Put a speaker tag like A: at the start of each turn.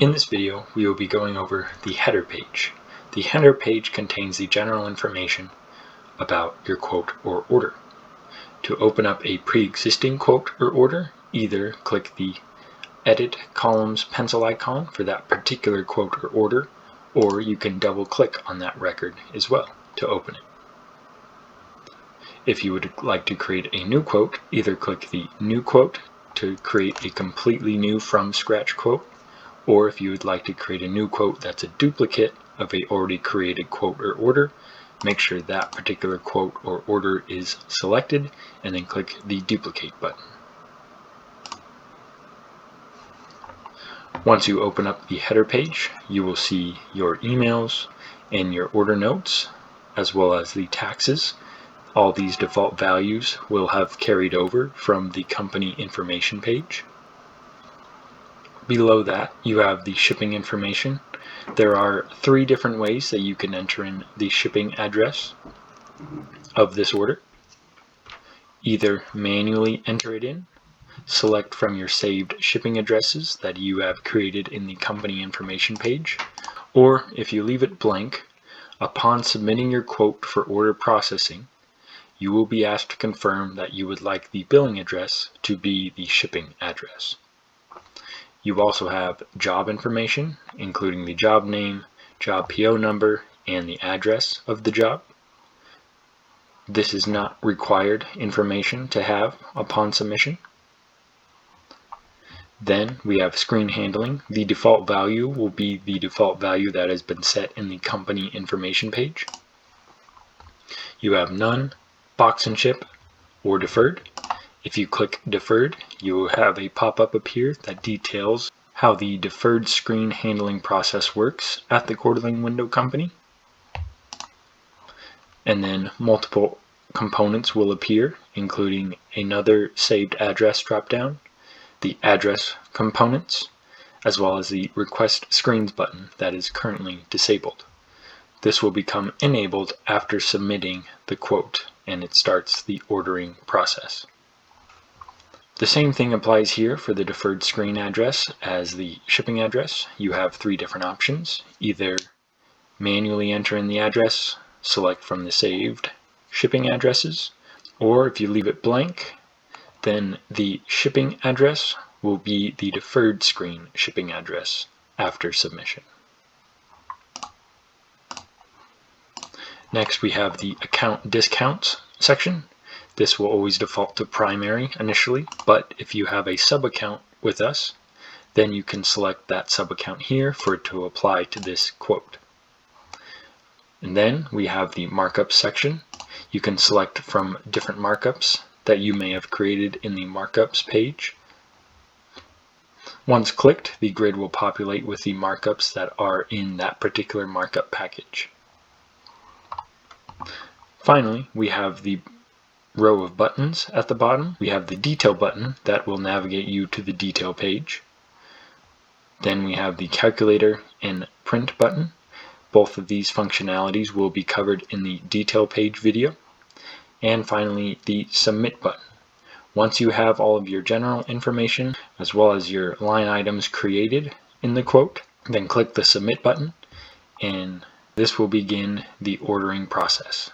A: In this video, we will be going over the header page. The header page contains the general information about your quote or order. To open up a pre-existing quote or order, either click the Edit Columns pencil icon for that particular quote or order, or you can double-click on that record as well to open it. If you would like to create a new quote, either click the New Quote to create a completely new from-scratch quote, or if you would like to create a new quote that's a duplicate of a already created quote or order, make sure that particular quote or order is selected and then click the Duplicate button. Once you open up the header page, you will see your emails and your order notes, as well as the taxes. All these default values will have carried over from the company information page. Below that, you have the shipping information. There are 3 different ways that you can enter in the shipping address of this order. Either manually enter it in, select from your saved shipping addresses that you have created in the company information page, or if you leave it blank, upon submitting your quote for order processing, you will be asked to confirm that you would like the billing address to be the shipping address. You also have job information, including the job name, job PO number, and the address of the job. This is not required information to have upon submission. Then we have screen handling. The default value will be the default value that has been set in the company information page. You have none, box and ship, or deferred. If you click Deferred, you will have a pop-up appear that details how the deferred screen handling process works at the Quarterling Window Company. And then multiple components will appear, including another saved address dropdown, the address components, as well as the Request Screens button that is currently disabled. This will become enabled after submitting the quote, and it starts the ordering process. The same thing applies here for the deferred screen address as the shipping address. You have 3 different options. Either manually enter in the address, select from the saved shipping addresses, or if you leave it blank, then the shipping address will be the deferred screen shipping address after submission. Next we have the account discounts section. This will always default to primary initially, but if you have a sub-account with us, then you can select that sub-account here for it to apply to this quote. And then we have the markup section. You can select from different markups that you may have created in the markups page. Once clicked, the grid will populate with the markups that are in that particular markup package. Finally, we have the row of buttons at the bottom. We have the detail button that will navigate you to the detail page. Then we have the calculator and print button. Both of these functionalities will be covered in the detail page video. And finally, the submit button. Once you have all of your general information as well as your line items created in the quote, then click the submit button and this will begin the ordering process.